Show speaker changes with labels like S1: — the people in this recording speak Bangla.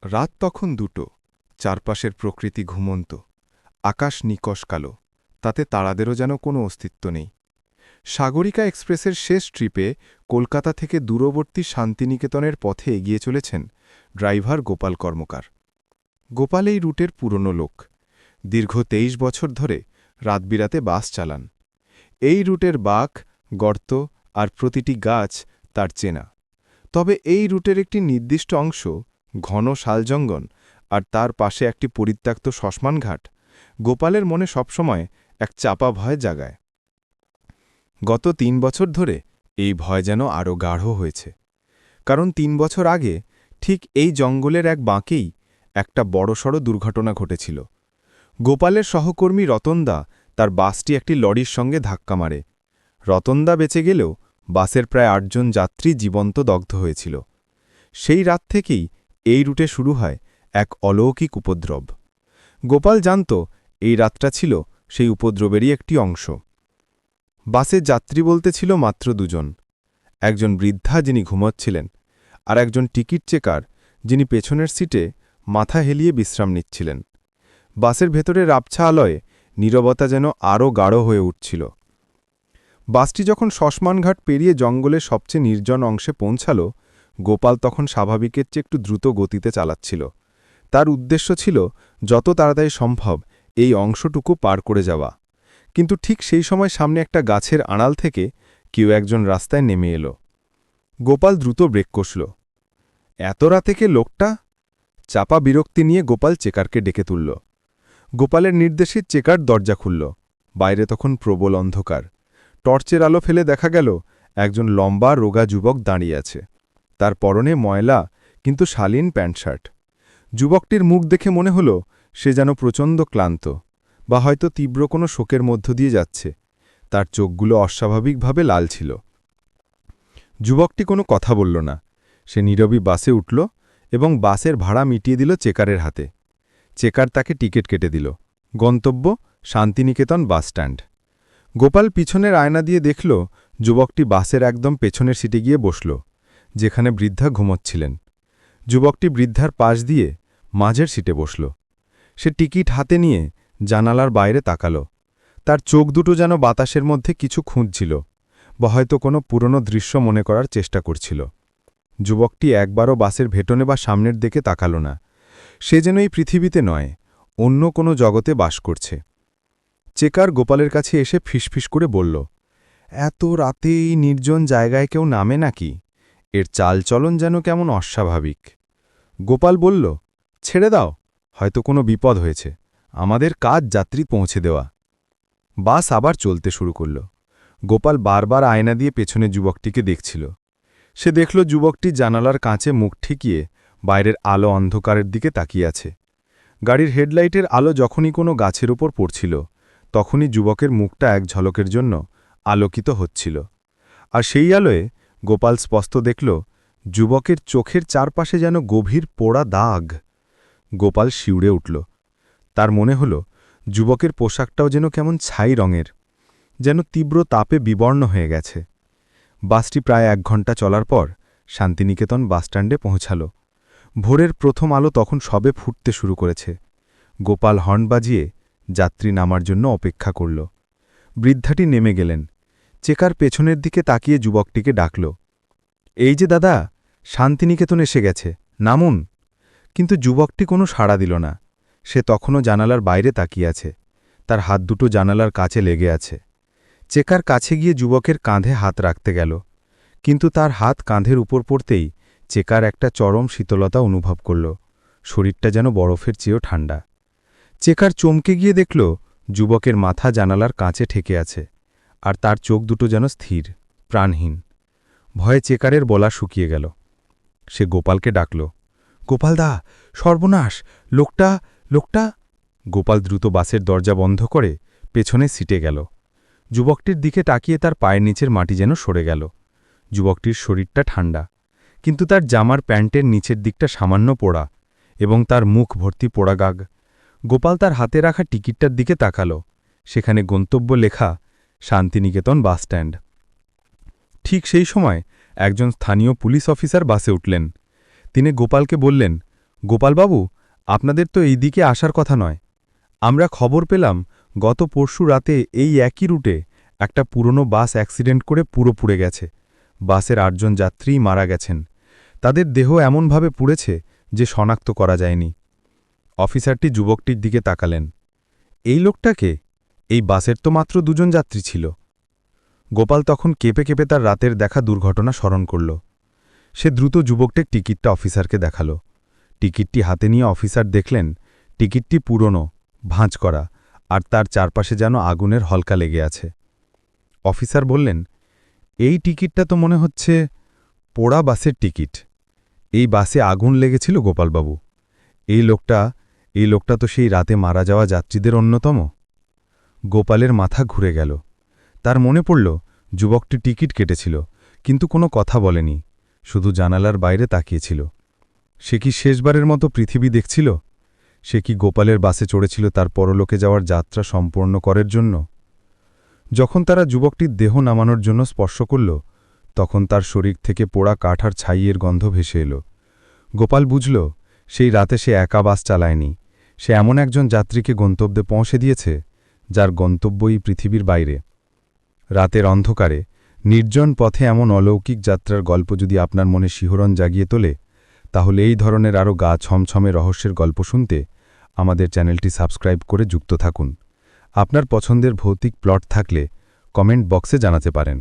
S1: রাত তখন ২টো। চারপাশের প্রকৃতি ঘুমন্ত। আকাশ নিকষ কালো, তাতে তারাদেরও যেন কোনো অস্তিত্ব নেই। সাগরিকা এক্সপ্রেসের শেষ ট্রিপে কলকাতা থেকে দূরবর্তী শান্তিনিকেতনের পথে এগিয়ে চলেছেন ড্রাইভার গোপাল কর্মকার। গোপাল এই রুটের পুরনো লোক। দীর্ঘ ২৩ বছর ধরে রাতবিরাতে বাস চালান। এই রুটের বাঁক, গর্ত আর প্রতিটি গাছ তার চেনা। তবে এই রুটের একটি নির্দিষ্ট অংশ, ঘন শালজঙ্গল আর তার পাশে একটি পরিত্যক্ত শ্মশানঘাট, গোপালের মনে সবসময় এক চাপা ভয় জাগায়। গত ৩ বছর ধরে এই ভয় যেন আরও গাঢ় হয়েছে। কারণ ৩ বছর আগে ঠিক এই জঙ্গলের এক বাঁকেই একটা বড়সড় দুর্ঘটনা ঘটেছিল। গোপালের সহকর্মী রতনদা তার বাসটি একটি লরির সঙ্গে ধাক্কা মারে। রতনদা বেঁচে গেলেও বাসের প্রায় ৮ জন যাত্রী জীবন্ত দগ্ধ হয়েছিল। সেই রাত থেকেই এই রুটে শুরু হয় এক অলৌকিক উপদ্রব। গোপাল জানত এই রাতটা ছিল সেই উপদ্রবেরই একটি অংশ। বাসে যাত্রী বলতে ছিল মাত্র ২ জন। একজন বৃদ্ধা যিনি ঘুমোচ্ছিলেন, আর একজন টিকিট চেকার যিনি পেছনের সিটে মাথা হেলিয়ে বিশ্রাম নিচ্ছিলেন। বাসের ভেতরের আবছা আলোয় নীরবতা যেন আরও গাঢ় হয়ে উঠছিল। বাসটি যখন শ্মশানঘাট পেরিয়ে জঙ্গলের সবচেয়ে নির্জন অংশে পৌঁছাল, গোপাল তখন স্বাভাবিকের চেয়ে একটু দ্রুত গতিতে চালাচ্ছিল। তার উদ্দেশ্য ছিল যত তাড়াতাড়ি সম্ভব এই অংশটুকু পার করে যাওয়া। কিন্তু ঠিক সেই সময় সামনে একটা গাছের আড়াল থেকে কেউ একজন রাস্তায় নেমে এলো। গোপাল দ্রুত ব্রেক কষল। এত রাতে কে লোকটা? চাপা বিরক্তি নিয়ে গোপাল চেকারকে ডেকে তুলল। গোপালের নির্দেশে চেকার দরজা খুলল। বাইরে তখন প্রবল অন্ধকার। টর্চের আলো ফেলে দেখা গেল একজন লম্বা রোগা যুবক দাঁড়িয়ে আছে। তার পরনে ময়লা কিন্তু শালীন প্যান্ট শার্ট। যুবকটির মুখ দেখে মনে হল সে যেন প্রচণ্ড ক্লান্ত, বা হয়তো তীব্র কোনো শোকের মধ্য দিয়ে যাচ্ছে। তার চোখগুলো অস্বাভাবিকভাবে লাল ছিল। যুবকটি কোনো কথা বলল না। সে নীরবই বাসে উঠল এবং বাসের ভাড়া মিটিয়ে দিল চেকারের হাতে। চেকার তাকে টিকিট কেটে দিল। গন্তব্য শান্তিনিকেতন বাসস্ট্যান্ড। গোপাল পিছনের আয়না দিয়ে দেখল যুবকটি বাসের একদম পেছনের সিটে গিয়ে বসল, যেখানে বৃদ্ধা ঘুমোচ্ছিলেন। যুবকটি বৃদ্ধার পাশ দিয়ে মাঝের সিটে বসল। সে টিকিট হাতে নিয়ে জানালার বাইরে তাকাল। তার চোখ দুটো যেন বাতাসের মধ্যে কিছু খুঁজছিল, বা হয়তো কোনো পুরনো দৃশ্য মনে করার চেষ্টা করছিল। যুবকটি একবারও বাসের ভেতনে বা সামনের দিকে তাকাল না। সে যেন এই পৃথিবীতে নয়, অন্য কোনো জগতে বাস করছে। চেকার গোপালের কাছে এসে ফিসফিস করে বলল, এত রাতে এই নির্জন জায়গায় কেউ নামে নাকি? এর চালচলন যেন কেমন অস্বাভাবিক। গোপাল বলল, ছেড়ে দাও, হয়তো কোনো বিপদ হয়েছে। আমাদের কাজ যাত্রী পৌঁছে দেওয়া। বাস আবার চলতে শুরু করল। গোপাল বারবার আয়না দিয়ে পেছনে যুবকটিকে দেখছিল। সে দেখল যুবকটি জানালার কাঁচে মুখ ঠেকিয়ে বাইরের আলো অন্ধকারের দিকে তাকিয়ে আছে। গাড়ির হেডলাইটের আলো যখনই কোনো গাছের ওপর পড়ছিল, তখনই যুবকের মুখটা এক ঝলকের জন্য আলোকিত হচ্ছিল। আর সেই আলোয় গোপাল স্পষ্ট দেখল যুবকের চোখের চারপাশে যেন গভীর পোড়া দাগ। গোপাল শিউরে উঠল। তার মনে হল যুবকের পোশাকটাও যেন কেমন ছাই রঙের, যেন তীব্র তাপে বিবর্ণ হয়ে গেছে। বাসটি প্রায় ১ ঘণ্টা চলার পর শান্তিনিকেতন বাসস্ট্যান্ডে পৌঁছাল। ভোরের প্রথম আলো তখন সবে ফুটতে শুরু করেছে। গোপাল হর্ন বাজিয়ে যাত্রী নামার জন্য অপেক্ষা করল। বৃদ্ধাটি নেমে গেলেন। চেকার পেছনের দিকে তাকিয়ে যুবকটিকে ডাকল, এই যে দাদা, শান্তিনিকেতন এসে গেছে, নামুন। কিন্তু যুবকটি কোনো সাড়া দিল না। সে তখনও জানালার বাইরে তাকিয়ে আছে। তার হাত দুটো জানালার কাছে লেগে আছে। চেকার কাছে গিয়ে যুবকের কাঁধে হাত রাখতে গেল, কিন্তু তার হাত কাঁধের উপর পড়তেই চেকার একটা চরম শীতলতা অনুভব করল। শরীরটা যেন বরফের চেয়েও ঠান্ডা। চেকার চমকে গিয়ে দেখল যুবকের মাথা জানালার কাঁচে ঠেকে আছে, আর তার চোখ দুটো যেন স্থির, প্রাণহীন। ভয়ে চেকারের গলা শুকিয়ে গেল। সে গোপালকে ডাকল, গোপালদা, সর্বনাশ, লোকটা লোকটা গোপাল দ্রুত বাসের দরজা বন্ধ করে পেছনে সিটে গেল। যুবকটির দিকে তাকিয়ে তার পায়ের নিচের মাটি যেন সরে গেল। যুবকটির শরীরটা ঠান্ডা, কিন্তু তার জামার প্যান্টের নিচের দিকটা সামান্য পোড়া, এবং তার মুখ ভর্তি পোড়া গাগ। গোপাল তার হাতে রাখা টিকিটটার দিকে তাকাল। সেখানে গন্তব্য লেখা শান্তিনিকেতন বাসস্ট্যান্ড। ঠিক সেই সময় একজন স্থানীয় পুলিশ অফিসার বাসে উঠলেন। তিনি গোপালকে বললেন,
S2: গোপালবাবু, আপনাদের তো এই দিকে আসার কথা নয়। আমরা খবর পেলাম গত পরশু রাতে এই একই রুটে একটা পুরনো বাস অ্যাক্সিডেন্ট করে পুরো পুড়ে গেছে। বাসের ৮ জন যাত্রী মারা গেছেন। তাদের দেহ এমনভাবে পুড়েছে যে শনাক্ত করা যায়নি। অফিসারটি যুবকটির দিকে তাকালেন। এই লোকটাকে? এই বাসের তো মাত্র ২ জন যাত্রী ছিল। গোপাল তখন কেঁপে কেঁপে তার রাতের দেখা দুর্ঘটনা স্মরণ করল। সে দ্রুত যুবকটির টিকিটটা অফিসারকে দেখাল। টিকিটটি হাতে নিয়ে অফিসার দেখলেন টিকিটটি পুরনো, ভাঁজ করা, আর তার চারপাশে যেন আগুনের হলকা লেগে আছে। অফিসার বললেন, এই টিকিটটা তো মনে হচ্ছে পোড়া বাসের টিকিট। এই বাসে আগুন লেগেছিল গোপালবাবু। এই লোকটা তো সেই রাতে মারা যাওয়া যাত্রীদের অন্যতম। গোপালের মাথা ঘুরে গেল। তার মনে পড়ল যুবকটি টিকিট কেটেছিল, কিন্তু কোনো কথা বলেনি, শুধু জানালার বাইরে তাকিয়েছিল। সে কি শেষবারের মতো পৃথিবী দেখছিল? সে কি গোপালের বাসে চড়েছিল তার পরলোকে যাওয়ার যাত্রা সম্পূর্ণ করার জন্য? যখন তারা যুবকটির দেহ নামানোর জন্য স্পর্শ করল, তখন তার শরীর থেকে পোড়া কাঠ আর ছাইয়ের গন্ধ ভেসে এল। গোপাল বুঝল, সেই রাতে সে একা বাস চালায়নি। সে এমন একজন যাত্রীকে গন্তব্যে পৌঁছে দিয়েছে যার গন্তব্যই পৃথিবীর বাইরে। রাতের অন্ধকারে নির্জন পথে এমন অলৌকিক যাত্রার গল্প যদি আপনার মনে শিহরণ জাগিয়ে তোলে, তাহলে এই ধরনের আরও গা ছমছমে রহস্যের গল্প শুনতে আমাদের চ্যানেলটি সাবস্ক্রাইব করে যুক্ত থাকুন। আপনার পছন্দের ভৌতিক প্লট থাকলে কমেন্ট বক্সে জানাতে পারেন।